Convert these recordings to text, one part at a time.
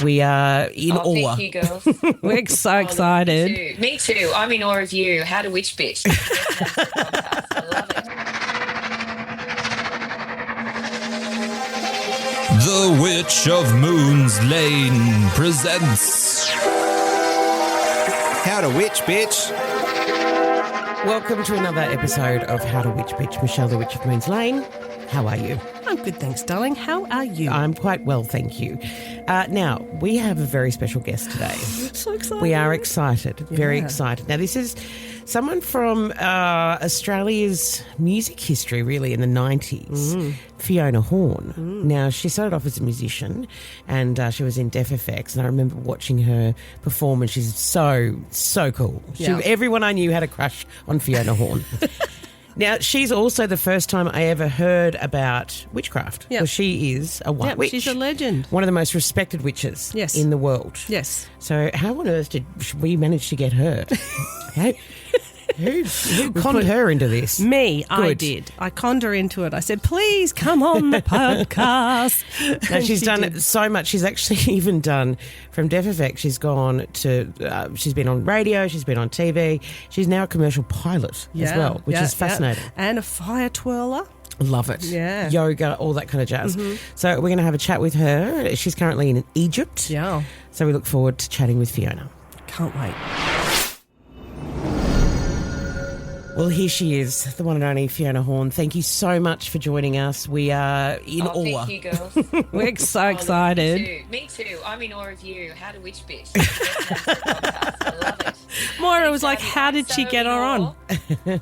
We are in awe. Thank you, girls. We're so excited. Me too. I'm in awe of you. How to Witch Bitch. I love it. The Witch of Moon's Lane presents How to Witch Bitch. Welcome to another episode of How to Witch Bitch. Michelle, the Witch of Moon's Lane. How are you? I'm good, thanks, darling. How are you? I'm quite well, thank you. Now, we have a very special guest today. So excited. We are excited, very excited. Now, this is someone from Australia's music history, really, in the 90s, Fiona Horne. Now, she started off as a musician and she was in Def FX, and I remember watching her perform, and she's so cool. Yeah. Everyone I knew had a crush on Fiona Horne. Now, she's also the first time I ever heard about witchcraft. Yep. Because she is a white witch. She's a legend. One of the most respected witches in the world. Yes. So how on earth did we manage to get her? Who conned her into this? Me, I Good. did. I conned her into it. I said, please come on the podcast. No, she's done so much. She's actually even done, from Def FX, she's gone to, she's been on radio, she's been on TV. She's now a commercial pilot as well, which is fascinating. Yeah. And a fire twirler. Love it. Yeah. Yoga, all that kind of jazz. So we're going to have a chat with her. She's currently in Egypt. Yeah. So we look forward to chatting with Fiona. Can't wait. Well, here she is, the one and only Fiona Horne. Thank you so much for joining us. We are in awe. Thank you, girls. We're so excited. Me too. I'm in awe of you. How to Witch Bitch. I love it. Moira was like, how did she get her on?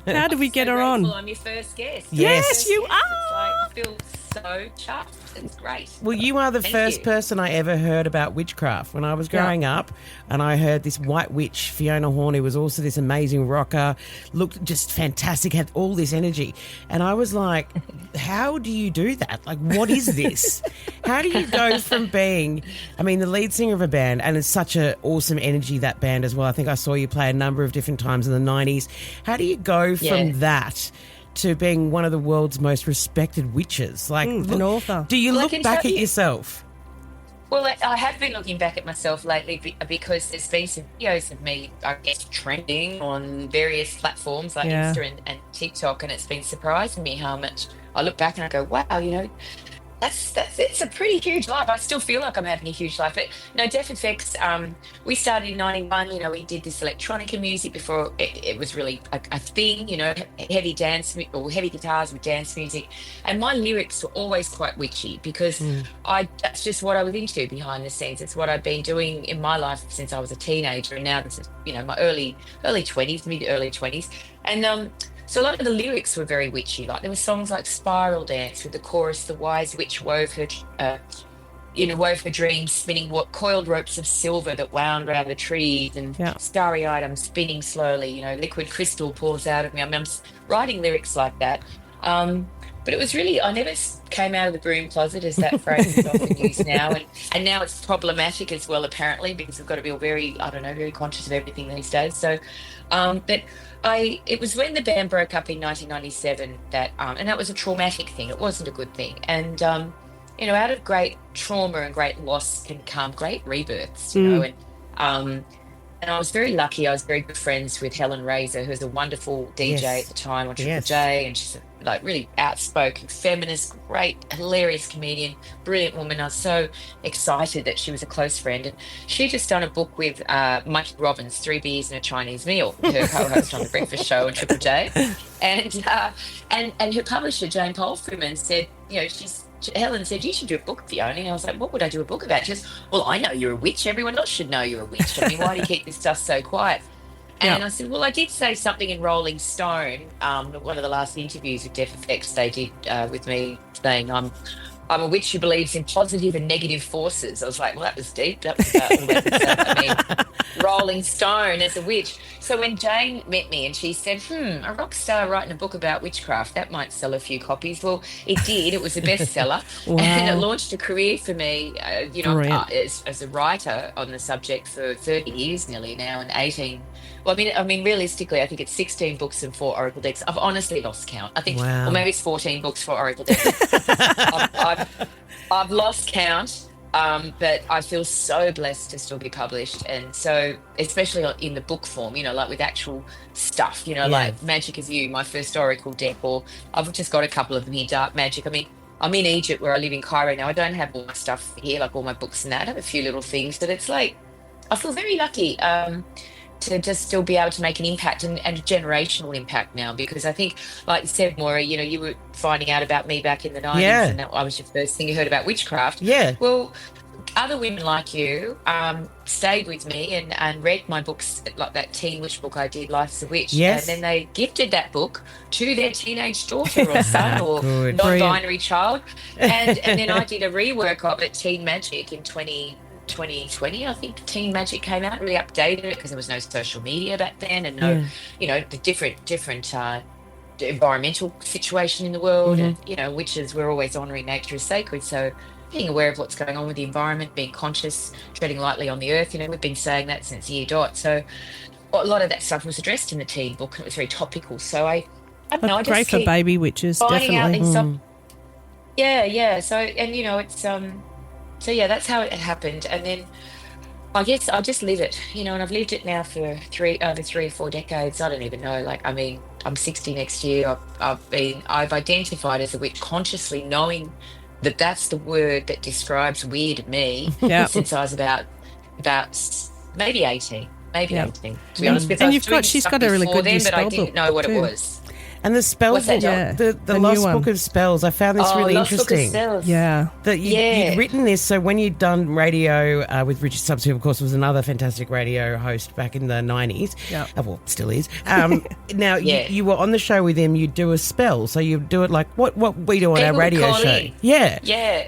How did we get her on? Well, I'm your first guest. Yes, you It's are. like, I feel so chuffed. It's great. Well, you are the Thank first you. person I ever heard about witchcraft. When I was growing up and I heard this white witch, Fiona Horne, who was also this amazing rocker, looked just fantastic, had all this energy. And I was like, how do you do that? Like, what is this? How do you go from being, I mean, the lead singer of a band, and it's such an awesome energy, that band as well. I think I saw you play a number of different times in the 90s. How do you go from that to being one of the world's most respected witches? Like, an author. Do you Well, I look can back tell at you- yourself? Well, I have been looking back at myself lately because there's been some videos of me, I guess, trending on various platforms like Insta and TikTok, and it's been surprising me how much I look back and I go, wow, you know, it's a pretty huge life. I still feel like I'm having a huge life. But Def FX, we started in 91. You know, we did this electronica music before it was really a thing, you know, heavy dance or heavy guitars with dance music. And my lyrics were always quite witchy because that's just what I was into behind the scenes. It's what I've been doing in my life since I was a teenager. And now this is, you know, my early 20s, mid-early 20s. And so a lot of the lyrics were very witchy. Like there were songs like Spiral Dance with the chorus, the wise witch wove her dreams, spinning coiled ropes of silver that wound round the trees, and starry-eyed I'm spinning slowly, you know, liquid crystal pours out of me. I mean, I'm writing lyrics like that. But it was really, I never came out of the broom closet, as that phrase is often used now. And now it's problematic as well, apparently, because we've got to be all very conscious of everything these days. So, but it was when the band broke up in 1997 that, and that was a traumatic thing. It wasn't a good thing. And, you know, out of great trauma and great loss can come great rebirths, you know, and I was very lucky. I was very good friends with Helen Razor, who was a wonderful DJ at the time on Triple J, and she's like really outspoken, feminist, great, hilarious comedian, brilliant woman. I was so excited that she was a close friend. And she just done a book with Mikey Robbins, 3 Beers and a Chinese Meal, her co-host on the Breakfast Show on Triple J. And her publisher, Jane Polfreeman, said, you know, Helen said, you should do a book, Fiona. And I was like, what would I do a book about? She goes, well, I know you're a witch. Everyone else should know you're a witch. I mean, why do you keep this stuff so quiet? And I said, well, I did say something in Rolling Stone, one of the last interviews with Def FX they did with me, saying I'm a witch who believes in positive and negative forces. I was like, well, that was deep. That was about all that. I mean, Rolling Stone as a witch. So when Jane met me and she said, a rock star writing a book about witchcraft, that might sell a few copies. Well, it did. It was a bestseller. Wow. And it launched a career for me, you know, as a writer on the subject for 30 years nearly now, and 18. Well, I mean, realistically, I think it's 16 books and 4 Oracle decks. I've honestly lost count. I think, or maybe it's 14 books, 4 Oracle decks. I've lost count. But I feel so blessed to still be published. And so, especially in the book form, like with actual stuff, like Magic of You, my first oracle deck, or I've just got a couple of them here, Dark Magic. I mean, I'm in Egypt where I live in Cairo now. I don't have all my stuff here, like all my books and that. I have a few little things, but it's like, I feel very lucky to just still be able to make an impact and a generational impact now, because I think, like you said, Maura, you were finding out about me back in the 90s, and I was your first thing you heard about witchcraft. Yeah. Well, other women like you stayed with me and read my books, like that teen witch book I did, Life's a Witch. Yes. And then they gifted that book to their teenage daughter or son or Good. non-binary child. And then I did a rework of it, Teen Magic, in 2020, I think Teen Magic came out, really updated it because there was no social media back then, and no, the different environmental situation in the world, and witches, we're always honouring nature as sacred, so being aware of what's going on with the environment, being conscious, treading lightly on the earth, we've been saying that since year dot. So a lot of that stuff was addressed in the teen book, and it was very topical. So I don't know, I just great for baby witches, finding definitely. out things. Yeah. So, and it's so yeah, that's how it happened. And then I guess I just live it, and I've lived it now for over 3 or 4 decades. I don't even know. Like, I mean, I'm 60 next year. I've identified as a witch consciously, knowing that that's the word that describes weird me since I was about maybe 18, to be honest. And she's got a really good then, but I spell didn't book know what too. it was. And the spell book, the Lost Book of Spells, I found this really Lost Book of interesting. Spells. That you'd written this, so when you'd done radio with Richard Stubbs, who of course was another fantastic radio host back in the 90s, well, still is. Now, you were on the show with him, you'd do a spell, so you'd do it like what we do on our radio show. In. Yeah.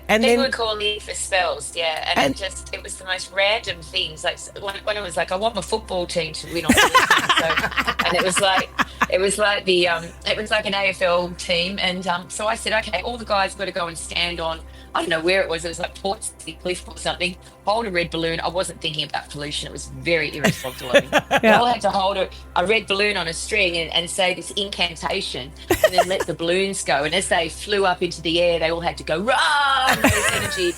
And people would call in for spells, and it was the most random things. Like when it was like, I want my football team to win on the weekend, and it was like it was like an AFL team, and so I said, okay, all the guys got to go and stand on, I don't know where it was like Port City Cliff or something, hold a red balloon. I wasn't thinking about pollution, it was very irresponsible of me. They all had to hold a red balloon on a string and say this incantation, and then let the balloons go, and as they flew up into the air, they all had to go run, there's energy,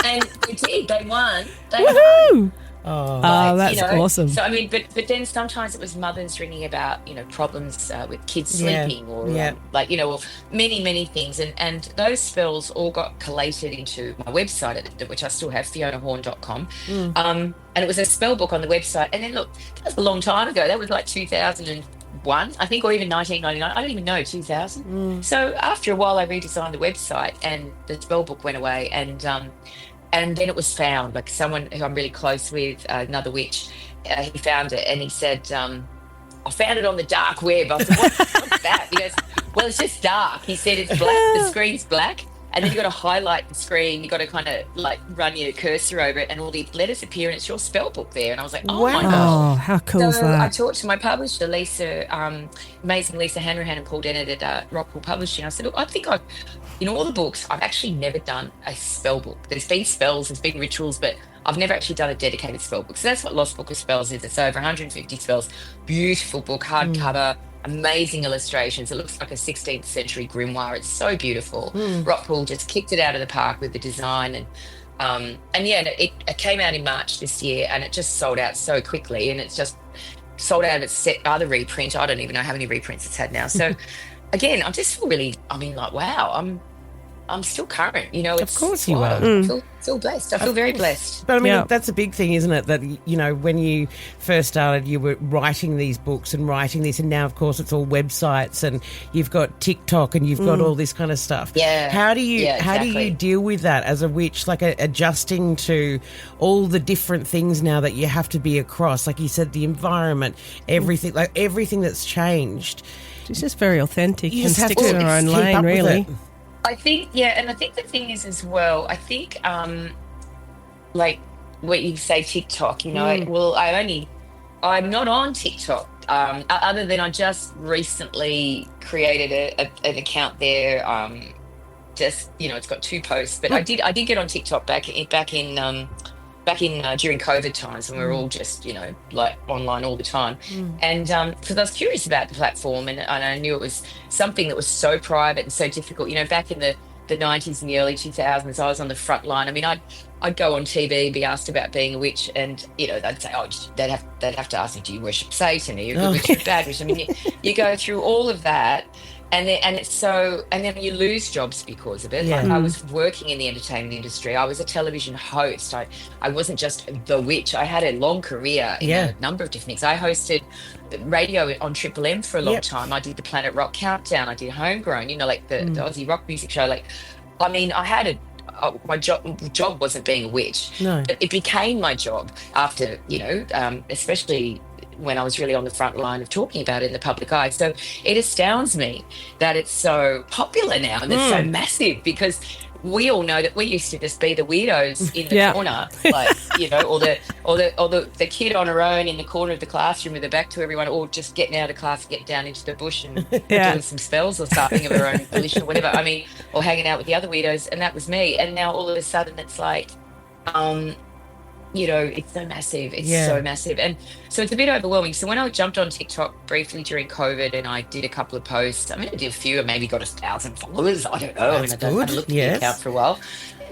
and they did, they won. Woohoo! That's awesome. So I mean, but then sometimes it was mothers ringing about problems with kids sleeping, or or many things, and those spells all got collated into my website, which I still have, FIONAHORNE.com. And it was a spell book on the website. And then look, that was a long time ago. That was like 2001, I think, or even 1999. I don't even know, 2000. So after a while, I redesigned the website, and the spell book went away, and then it was found, like someone who I'm really close with, another witch, he found it, and he said, I found it on the dark web. I said, what's that? He goes, well, it's just dark. He said, it's black, the screen's black, and then you got to highlight the screen, you got to kind of like run your cursor over it, and all the letters appear, and it's your spell book there. And I was like, oh my gosh. Oh, how cool is that? I talked to my publisher, Lisa, amazing Lisa Hanrahan and Paul Dennett at Rockpool Publishing. I said, look, I think in all the books, I've actually never done a spell book. There's been spells, there's been rituals, but I've never actually done a dedicated spell book. So that's what Lost Book of Spells is. It's over 150 spells. Beautiful book, hardcover, amazing illustrations. It looks like a 16th century grimoire. It's so beautiful. Rockpool just kicked it out of the park with the design. And it came out in March this year, and it just sold out so quickly. And it's just sold out of its other reprint. I don't even know how many reprints it's had now. So again, I just feel really, wow, I'm still current, Of course you are. I feel blessed. I feel very blessed. But I mean, that's a big thing, isn't it? That, when you first started, you were writing these books and writing this, and now, of course, it's all websites, and you've got TikTok, and you've got all this kind of stuff. Yeah. How do you deal with that as a witch, like adjusting to all the different things now that you have to be across? Like you said, the environment, everything, like everything that's changed. She's just very authentic You and just have sticks to in her own keep lane, up with really. it. I think, and I think the thing is as well, I think, like what you say, TikTok, I'm not on TikTok, other than I just recently created an account there, it's got 2 posts, but I did get on TikTok back in during COVID times, when we were all just, like online all the time. And because I was curious about the platform, and I knew it was something that was so private and so difficult. Back in the the 90s and the early 2000s, I was on the front line. I mean, I'd go on TV, be asked about being a witch, and they'd say, "Oh, they'd have to ask me, do you worship Satan? Are you a good witch or a bad witch?" I mean, you go through all of that, and then you lose jobs because of it. Yeah. Like I was working in the entertainment industry. I was a television host. I wasn't just the witch. I had a long career in a number of different things. I hosted radio on Triple M for a long time. I did the Planet Rock Countdown. I did Homegrown, like the Aussie rock music show. Like, I mean, I had my job wasn't being a witch. No. But it became my job after, especially when I was really on the front line of talking about it in the public eye. So it astounds me that it's so popular now and it's so massive, because we all know that we used to just be the weirdos in the corner, like, or the kid on her own in the corner of the classroom with her back to everyone, or just getting out of class, get down into the bush and doing some spells or something of her own volition or whatever. I mean, or hanging out with the other weirdos. And that was me. And now all of a sudden it's like, it's so massive. It's so massive. And so it's a bit overwhelming. So when I jumped on TikTok briefly during COVID and I did a couple of posts, I mean, I did a few, I maybe got 1,000 followers. I don't know. That's I haven't looked at the account for a while.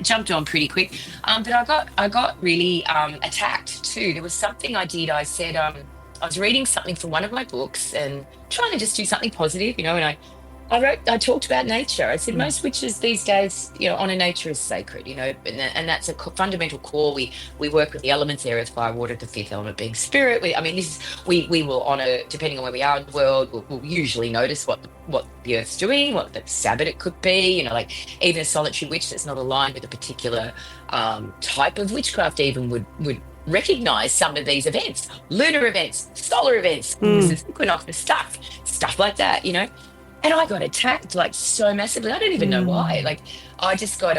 Jumped on pretty quick. But I got really attacked too. There was something I did. I said, I was reading something from one of my books and trying to just do something positive, and I talked about nature. I said most witches these days, honor nature is sacred, and that's a fundamental core. We work with the elements, air, earth, fire, water, the fifth element being spirit. We will honor, depending on where we are in the world, we'll usually notice what the earth's doing, what the Sabbath it could be, like even a solitary witch that's not aligned with a particular type of witchcraft even would recognize some of these events, lunar events, solar events, equinox, stuff like that, And I got attacked like so massively. I don't even know why. Like I just got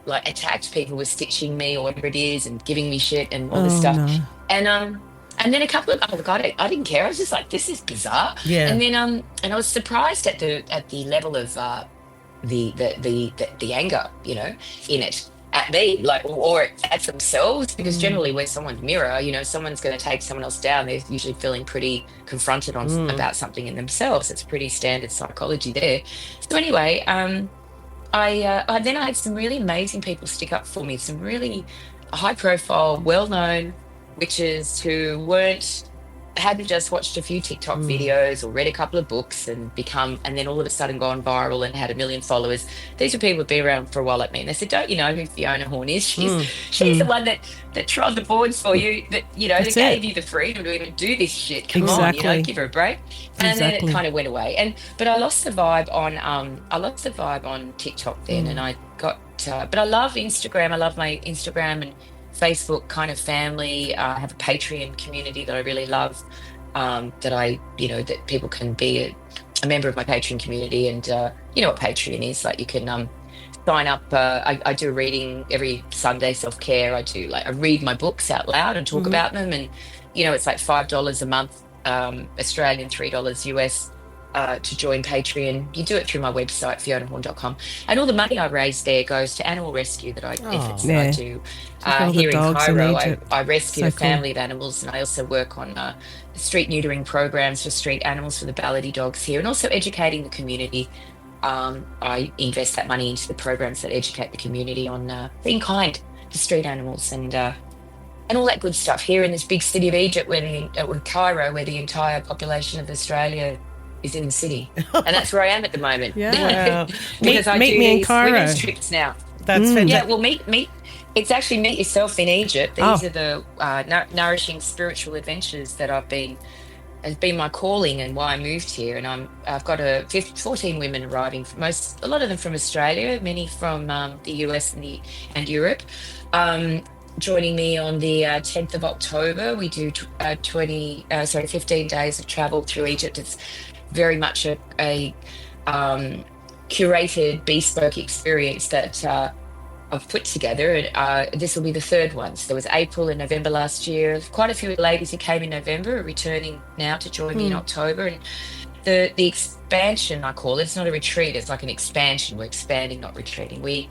attacked. People were stitching me or whatever it is and giving me shit and all this stuff. No. And then a couple of I didn't care. I was just like, this is bizarre. Yeah. And then and I was surprised at the level of the anger, in it. At me, or at themselves, because generally when someone's mirror, someone's going to take someone else down, they're usually feeling pretty confronted about something in themselves. It's pretty standard psychology there. So anyway, I had some really amazing people stick up for me, some really high profile, well-known witches who hadn't just watched a few TikTok videos or read a couple of books and then all of a sudden gone viral and had 1 million followers. These are people who've been around for a while like me. And they said, don't you know who Fiona Horne is? She's the one that trod the boards for you, that gave you the freedom to even do this shit. Come on, give her a break. And then it kind of went away. But I lost the vibe on TikTok then, and I got but I love Instagram. I love my Instagram and Facebook kind of family. I have a Patreon community that I really love, that people can be a member of my Patreon community. And you know what Patreon is, like you can sign up. I do a reading every Sunday, self-care. I read my books out loud and talk about them, and it's like $5 a month Australian, $3 US to join Patreon. You do it through my website, FionaHorne.com, and all the money I raise there goes to animal rescue that I do here in Cairo. I rescue a family of animals, and I also work on street neutering programs for street animals for the Baladi dogs here, and also educating the community. I invest that money into the programs that educate the community on being kind to street animals and all that good stuff here in this big city of Egypt, Cairo, where the entire population of Australia is in the city. And that's where I am at the moment. Yeah. Because I meet do me in these Cairo. women's trips now. That's fantastic. Yeah, well, it's actually meet yourself in Egypt. These are the nourishing spiritual adventures that has been my calling and why I moved here. And I've got 14 women arriving, a lot of them from Australia, many from the US and Europe. Joining me on the 10th of October, we do 15 days of travel through Egypt. It's very much a curated, bespoke experience that I've put together. This will be the third one. So there was April and November last year. Quite a few ladies who came in November are returning now to join me in October. And the expansion, I call it, it's not a retreat, it's like an expansion. We're expanding, not retreating. We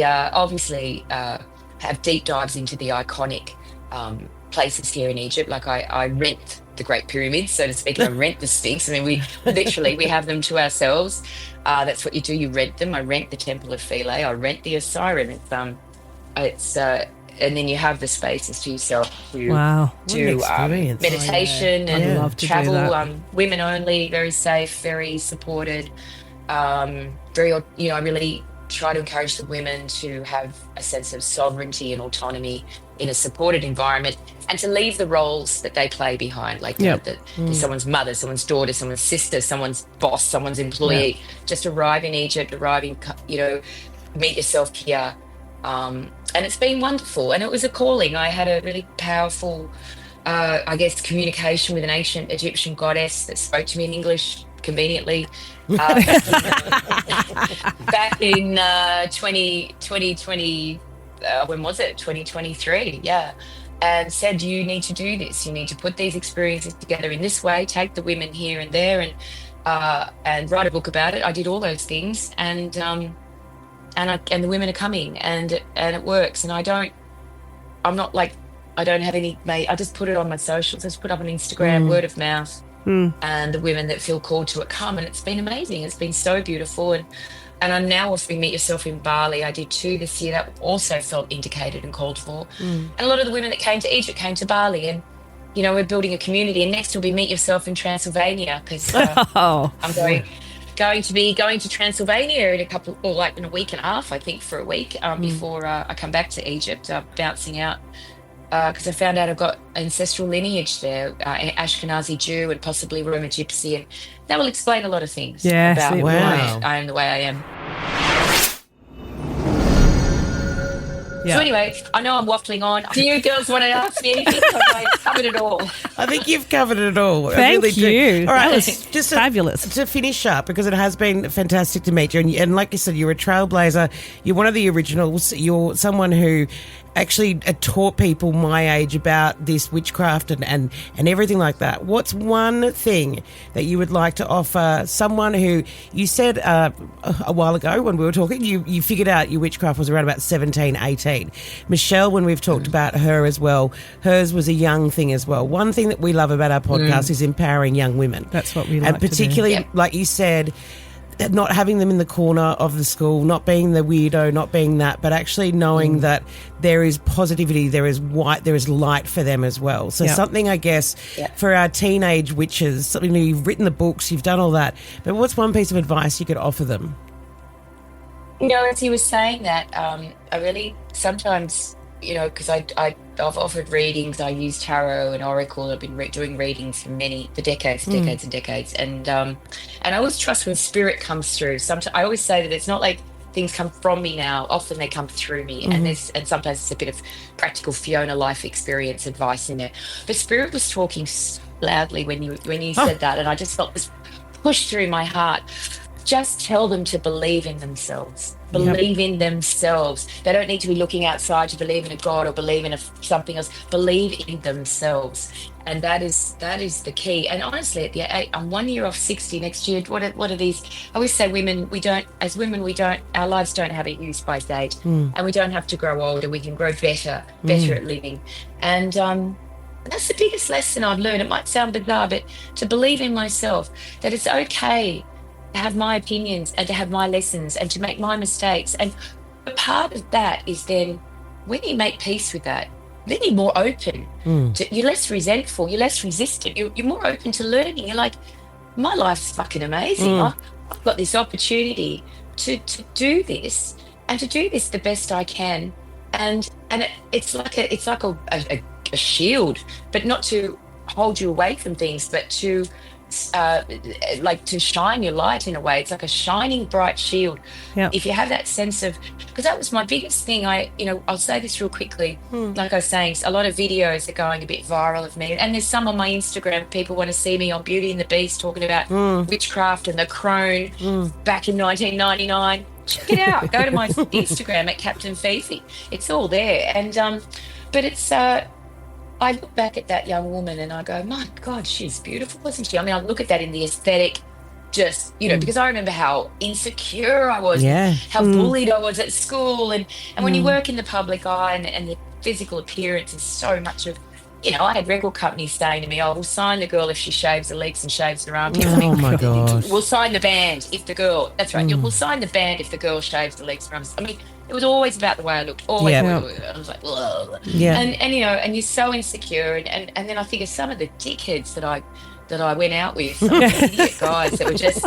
obviously have deep dives into the iconic places here in Egypt. Like I rent the Great Pyramids, so to speak, and I rent the Sphinx. I mean, we have them to ourselves. That's what you do. You rent them. I rent the Temple of Philae. I rent the Osiris. And then you have the spaces to yourself to do meditation and love to travel. do that. Women only, very safe, very supported. I really try to encourage the women to have a sense of sovereignty and autonomy in a supported environment, and to leave the roles that they play behind, like that someone's mother, someone's daughter, someone's sister, someone's boss, someone's employee. Just arrive in Egypt, meet yourself here. And it's been wonderful, and it was a calling. I had a really powerful, communication with an ancient Egyptian goddess that spoke to me in English conveniently back in 2020, when was it? 2023, and said, you need to do this. You need to put these experiences together in this way, take the women here and there, and write a book about it. I did all those things, and the women are coming, and it works. And I don't have any, I just put it on my socials. I just put up on Instagram, word of mouth, and the women that feel called to it come. And it's been amazing. It's been so beautiful. And I'm now offering Meet Yourself in Bali. I did 2 this year that also felt indicated and called for. And a lot of the women that came to Egypt came to Bali, and we're building a community. And next will be Meet Yourself in Transylvania, because I'm going to be going to Transylvania in in a week and a half, I think, for a week before I come back to Egypt, bouncing out, because I found out I've got ancestral lineage there, Ashkenazi Jew and possibly Roma Gypsy, and that will explain a lot of things about why I am the way I am. So anyway, I know I'm waffling on. Do you girls want to ask me anything? I've covered it all. I think you've covered it all. Thank you. All right, that was just fabulous. To finish up, because it has been fantastic to meet you. And like you said, you're a trailblazer. You're one of the originals. You're someone who actually taught people my age about this witchcraft and everything like that. What's one thing that you would like to offer someone who, you said a while ago when we were talking, you figured out your witchcraft was around about 17, 18. Michelle, when we've talked about her as well, hers was a young thing as well. One thing that we love about our podcast is empowering young women. That's what we like and particularly, to do. like you said, not having them in the corner of the school, not being the weirdo, not being that, but actually knowing that there is positivity, there is light for them as well. So something, I guess, for our teenage witches, something that you've written the books, you've done all that, but what's one piece of advice you could offer them? As he was saying that, I really sometimes, because I've offered readings, I use tarot and oracle. I've been doing readings for decades and decades. And I always trust when spirit comes through. Sometimes I always say that it's not like things come from me now. Often they come through me, and sometimes it's a bit of practical Fiona life experience advice in there. But spirit was talking loudly when you said that, and I just felt this push through my heart. Just tell them to believe in themselves. Believe in themselves. They don't need to be looking outside to believe in a God or believe in something else. Believe in themselves, and that is the key. And honestly, I'm 1 year off 60 next year. What are these? I always say, our lives don't have a use-by date, and we don't have to grow older. We can grow better at living, and that's the biggest lesson I've learned. It might sound bizarre, but to believe in myself, that it's okay to have my opinions and to have my lessons and to make my mistakes. And a part of that is then when you make peace with that, then you're more open. You're less resentful, you're less resistant, you're more open to learning. You're like, my life's fucking amazing. I've got this opportunity to do this and to do this the best I can. And it's like a shield, but not to hold you away from things, but to to shine your light in a way. It's like a shining bright shield. If you have that sense of, because that was my biggest thing. I'll say this real quickly. Like I was saying, a lot of videos are going a bit viral of me, and there's some on my Instagram. People want to see me on Beauty and the Beast talking about witchcraft and the crone back in 1999. Check it out. Go to my Instagram at Captain Fifi. It's all there. And but it's I look back at that young woman and I go, my God, she's beautiful, wasn't she? I mean, I look at that in the aesthetic, just, because I remember how insecure I was, how bullied I was at school. And when you work in the public eye and the physical appearance is so much of I had record companies saying to me, "Oh, we'll sign the girl if she shaves the legs and shaves her armpits." Oh, my gosh. We'll sign the band if the girl. That's right. We'll sign the band if the girl shaves the legs and arms. I mean, it was always about the way I looked. Always. I was like, whoa. Yeah. And you're so insecure. And then I think of some of the dickheads that I went out with, some idiot guys that were just,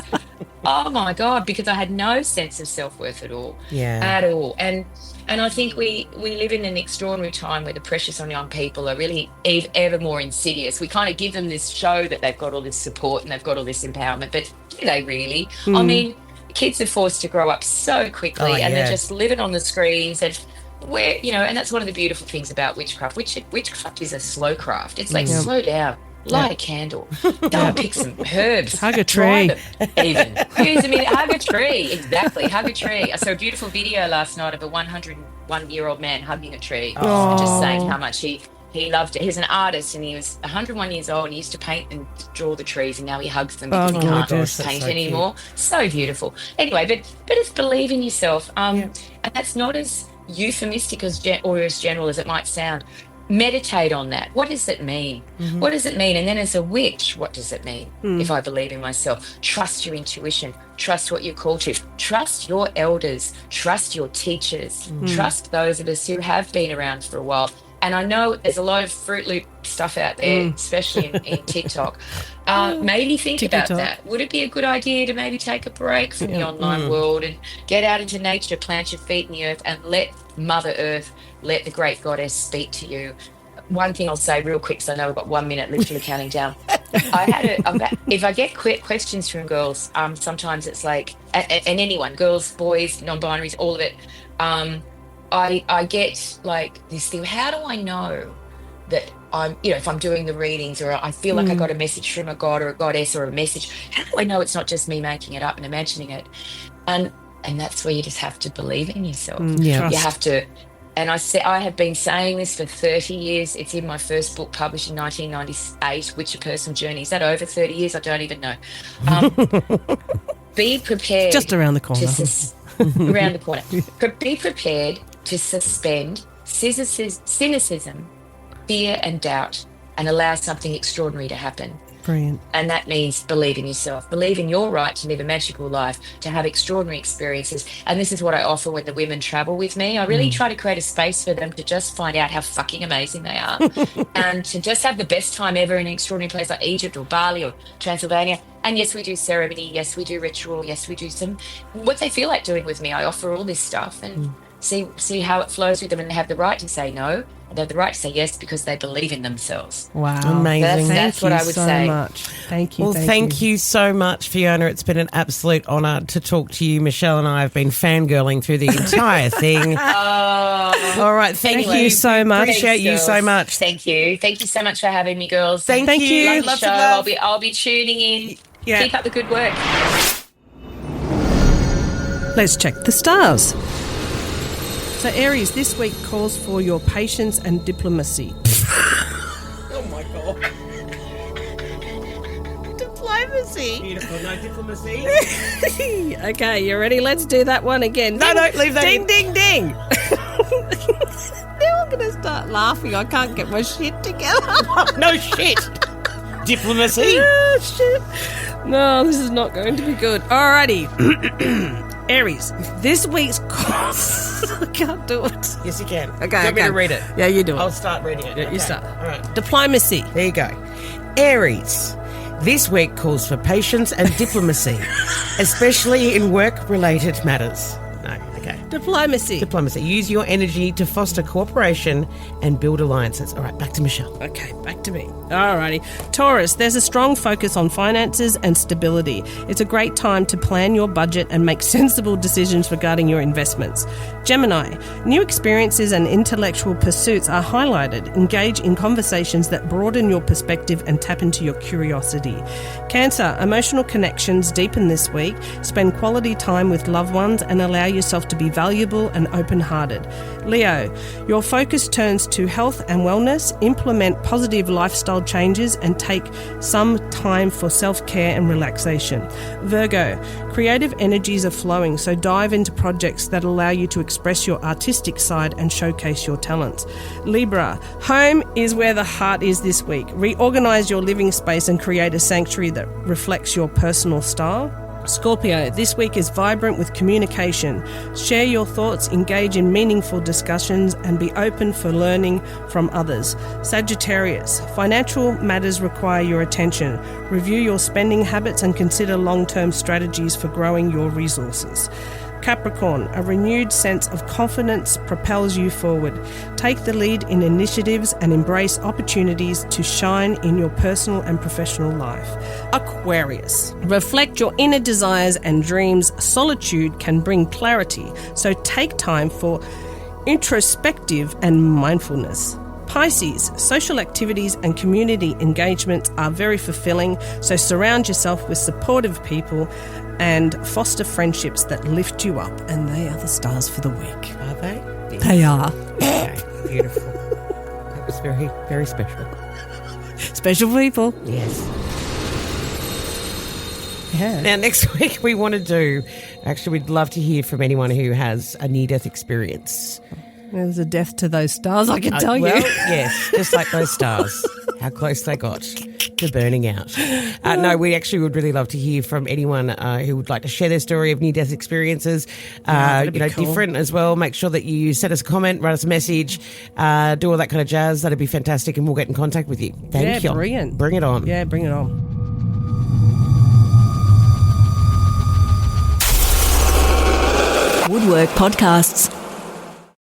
oh my God, because I had no sense of self-worth at all. Yeah. At all. And I think we live in an extraordinary time where the pressures on young people are really ever more insidious. We kind of give them this show that they've got all this support and they've got all this empowerment, but do they really? I mean, kids are forced to grow up so quickly and they're just living on the screens and and that's one of the beautiful things about witchcraft. Witchcraft is a slow craft. It's like, slow down. Light a candle. Go and pick some herbs. Hug a tree. Even. Hug a tree. Exactly. Hug a tree. I saw a beautiful video last night of a 101-year-old man hugging a tree. And just saying how much he loved it. He's an artist and he was 101 years old and he used to paint and draw the trees and now he hugs them because he can't paint anymore. So beautiful. Anyway, but it's believe in yourself. And that's not as euphemistic or as general as it might sound. Meditate on that. What does it mean? What does it mean? And then as a witch, what does it mean? If I believe in myself, trust your intuition, trust what you're called to, trust your elders, trust your teachers, trust those of us who have been around for a while. And I know there's a lot of Fruit Loop stuff out there, especially in TikTok. Maybe think about that. Would it be a good idea to maybe take a break from the online world and get out into nature, plant your feet in the earth and let Mother Earth, let the great goddess speak to you? One thing I'll say real quick, because I know we've got 1 minute literally counting down. If I get questions from girls, sometimes it's like, and anyone, girls, boys, non-binaries, all of it, I get like this thing, how do I know that I'm, if I'm doing the readings or I feel like I got a message from a god or a goddess or a message, how do I know it's not just me making it up and imagining it? And that's where you just have to believe in yourself. You have to, and I have been saying this for 30 years. It's in my first book published in 1998, Witch, A Personal Journey. Is that over 30 years? I don't even know. Be prepared. Just around the corner. Around the corner. Be prepared to suspend cynicism, fear and doubt and allow something extraordinary to happen. Brilliant. And that means believe in yourself, believe in your right to live a magical life, to have extraordinary experiences. And this is what I offer when the women travel with me. I really try to create a space for them to just find out how fucking amazing they are and to just have the best time ever in an extraordinary place like Egypt or Bali or Transylvania. And yes, we do ceremony. Yes, we do ritual. Yes, we do what they feel like doing with me. I offer all this stuff and see how it flows with them, and they have the right to say no. They have the right to say yes because they believe in themselves. Wow. Amazing. That's what I would say. Much. Thank you. Well, thank you so much, Fiona. It's been an absolute honour to talk to you. Michelle and I have been fangirling through the entire thing. All right. Thank you so much. Appreciate you so much. Thank you. Thank you so much for having me, girls. Thank you. Love the show. I'll be tuning in. Yeah. Keep up the good work. Let's check the stars. So, Aries, this week calls for your patience and diplomacy. Oh, my God. Diplomacy. Beautiful. No diplomacy. Okay, you ready? Let's do that one again. No, leave that ding, in. Ding, ding, ding. They're all going to start laughing. I can't get my shit together. No shit. Diplomacy. Oh, shit. No, this is not going to be good. Alrighty. Aries, this week's I can't do it. Yes, you can. Okay, Do you want me to read it? Yeah, you do it. I'll start reading it. Yeah, you start. All right. Diplomacy. There you go. Aries, this week calls for patience and diplomacy, especially in work-related matters. No, okay. Diplomacy. Use your energy to foster cooperation and build alliances. All right, back to Michelle. Okay, back to me. Alrighty. Taurus, there's a strong focus on finances and stability. It's a great time to plan your budget and make sensible decisions regarding your investments. Gemini, new experiences and intellectual pursuits are highlighted. Engage in conversations that broaden your perspective and tap into your curiosity. Cancer, emotional connections deepen this week. Spend quality time with loved ones and allow yourself to be valuable and open-hearted. Leo, your focus turns to health and wellness. Implement positive lifestyle changes and take some time for self-care and relaxation. Virgo, creative energies are flowing, so dive into projects that allow you to express your artistic side and showcase your talents. Libra, home is where the heart is this week. Reorganize your living space and create a sanctuary that reflects your personal style. Scorpio, this week is vibrant with communication. Share your thoughts, engage in meaningful discussions, and be open for learning from others. Sagittarius, financial matters require your attention. Review your spending habits and consider long-term strategies for growing your resources. Capricorn, a renewed sense of confidence propels you forward. Take the lead in initiatives and embrace opportunities to shine in your personal and professional life. Aquarius, reflect your inner desires and dreams. Solitude can bring clarity, so take time for introspective and mindfulness. Pisces, social activities and community engagements are very fulfilling, so surround yourself with supportive people and foster friendships that lift you up. And they are the stars for the week. Are they? Yes. They are. Okay, beautiful. That was very, very special. Special people. Yes. Yeah. Now, next week we want to do, actually, we'd love to hear from anyone who has a near-death experience. There's a death to those stars, I can tell well, you. Yes, just like those stars, how close they got to burning out. No, we actually would really love to hear from anyone who would like to share their story of near-death experiences, that'd be cool. different as well. Make sure that you send us a comment, write us a message, do all that kind of jazz. That'd be fantastic, and we'll get in contact with you. Thank you. Brilliant. Bring it on. Yeah, bring it on. Woodwork Podcasts.